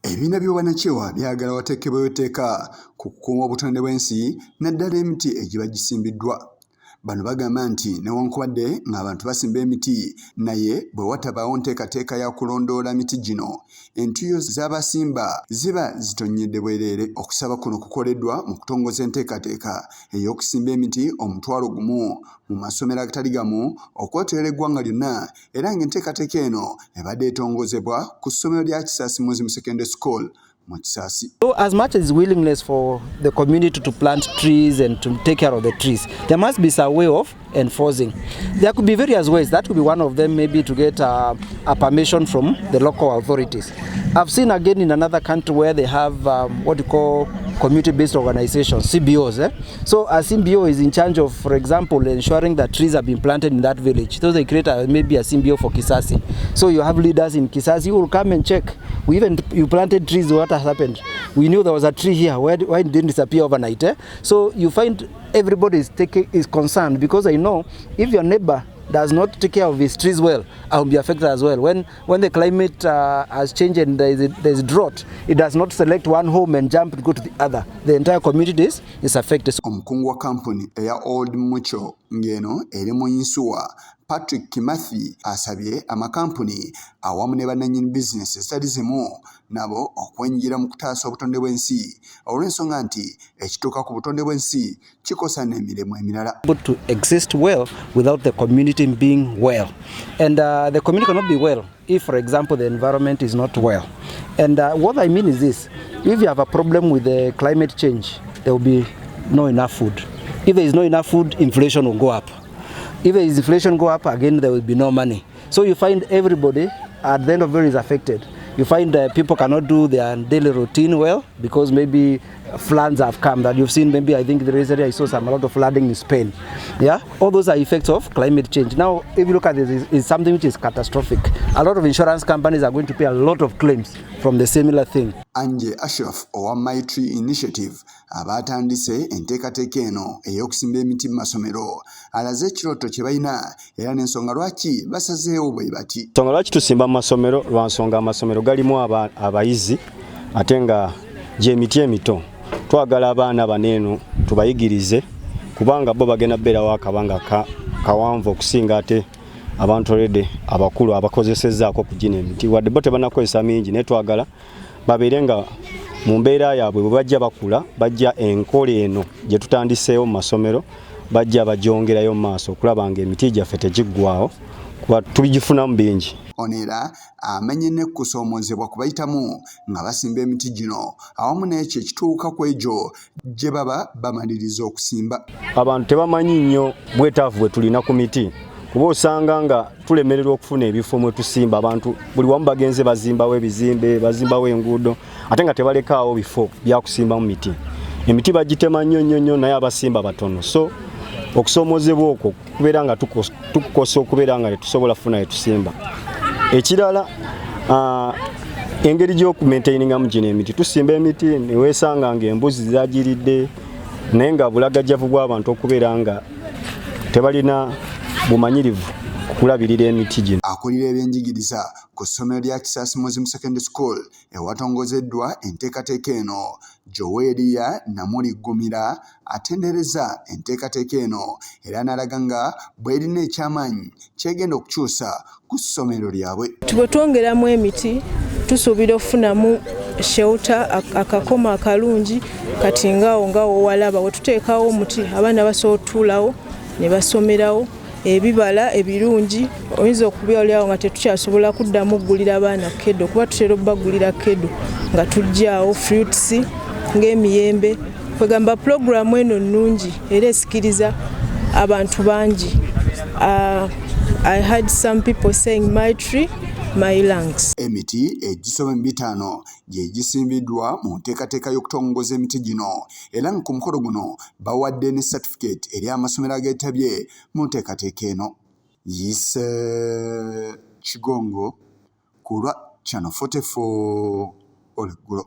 Ebibiina by'obwannakyewa byagala wateekebweyo tteeka ku kukuuma obutonde bw'ensi naddala emiti egiba gisimbiddwa. Bano bagamba nti newankubadde ng'abantu basimba emiti naye bwe watabaawo nteekateeka ya kulondoola miti gino, entuuyo z'abasimba ziba zitonyedde bwereere. Okusaba kuno kukoleddwa mu kutongoza enteekateeka ey'okusimba emiti 1,000 mu masomero agatali gamu okwetoolera eggwanga lyonna, era ng'enteekateeka eno ebadde etongozebwa ku ssomero lya Kisaasi Muslim Secondary School. So as much as willingness for the community to plant trees and to take care of the trees, there must be some way of enforcing. There could be various ways. That could be one of them, maybe to get a permission from the local authorities. I've seen again in another country where they have what you call community-based organizations, CBOs. So a CBO is in charge of, for example, ensuring that trees have been planted in that village. So they create maybe a CBO for Kisasi. So you have leaders in Kisasi who will come and check. You planted trees, what has happened? We knew there was a tree here, why it didn't disappear overnight? So you find everybody is concerned, because I know if your neighbor does not take care of his trees well, I will be affected as well. When the climate has changed and there is drought, it does not select one home and jump to go to the other. The entire community is affected. Omukungu wa kampuni eya Old Mucho ngeno eri mu Yinsuwa, Patrick Kimathi, asabye amakampuni awamu ne bannannyini bizinesi ezitali zimu nabo okwenyigira mu kutaasa obutonde bw'ensi, olw'ensonga nti ekituuka ku butonde bw'ensi kikosa n'emirimu emirala. To exist well without the community being well, and the community cannot be well if, for example, the environment is not well. And what I mean is this: if you have a problem with the climate change, there will be no enough food. If there is no enough food, inflation will go up. If there is inflation go up, again there will be no money. So you find everybody at the end of the day is affected. You find people cannot do their daily routine well because maybe floods have come that you've seen. Maybe I think the recently I saw a lot of flooding in Spain. Yeah, all those are effects of climate change. Now, if you look at this, it's something which is catastrophic. A lot of insurance companies are going to pay a lot of claims from the similar thing. Anje Ashraf owa My Tree Initiative abatandise enteekateeka eno ey'okusimba emiti mu masomero alaze ekirooto kye balina era n'ensonga lwaki basazeewo bwe bati. Ensonga lwaki tusimba mu masomero, lwa nsonga amasomero galimu abayizi ate nga gy'emiti emito. Twagala abaana baneeno tubayigirize kubanga bo bagenda beerawo akabanga kawanvu okusinga ate abantu already abakulu abakozesezzaako ku gino emiti wadde bo tebanakozesa mingi, naye twagala babeere nga mu mbeera yaabwe bwe bajja bakula bajja enkola eno gye tutandiseewo mu masomero bajja bagyongerayo mu maaso okulaba nga emiti gyaffe tegiggwawo kuba tubigifunamu bingi. Onera amenye ne kusoomozebwa kubayitamu nga basimba emiti gino awamu n'ekyo ekituuka ku egyo gye baba bamaliriza okusimba. Abantu tebamanyi nnyo bwetaavu bwe tulina ku miti kuba osanga nga tulemererwa okufuna ebifo mwe tusimba. Abantu buli wamu bagenze bazimbawo ebizimbe, bazimbawo enguudo ate nga tebalekaawo bifo bya kusimbamu miti. Emiti bagitema nnyo naye abasimba batono. So okusoomozebwa okwo kubeera nga tukukosa okubeera nga tetusobola kufuna etusimba. Ekirala engeri gy'okumaintainingamu gino emiti, tusimba emiti ne weesanga ng'embuzi zagiridde naye nga bulagajjavu bw'abantu okubeera nga tebalina bumanyirivu kulabirira emiti gino. Akulira ebyenjigiriza ku ssomero lya Kisaasi Muslim Secondary School ewatongozeddwa enteekateeka eno, Joweria Namuligumira atendereza enteekateeka eno era n'alaga nga bw'erina ekyamaanyi kyegenda okukyusa ku ssomero lyabwe. Bwe twongeramu emiti tusuubira okufunamu shelter, akakoma akalungi kati ngaawo walaba we tuteekawo omuti abaana basobola otuulawo ne basomerawo. Ebibala ebirungi oyinza okubyolyawo nga tetukyasobola kuddamu okugulira abaana kedo kuba tutera obbagulira kedo nga tujjaawo fruits ng'emiyembe. Kwegamba pulogulaamu eno nnungi era esikiriza abantu bangi. I heard some people saying my tree, my lungs. Emiti egisoba 5 gye gisimbiddwa mu nteekateeka y'okutongoza emiti gino era nga ku mukolo guno bawadde ne certificate eri amasomero ageetabye mu nteekateeka eno. Yise Kigongo ku lwa Channel 44 Oluggulo.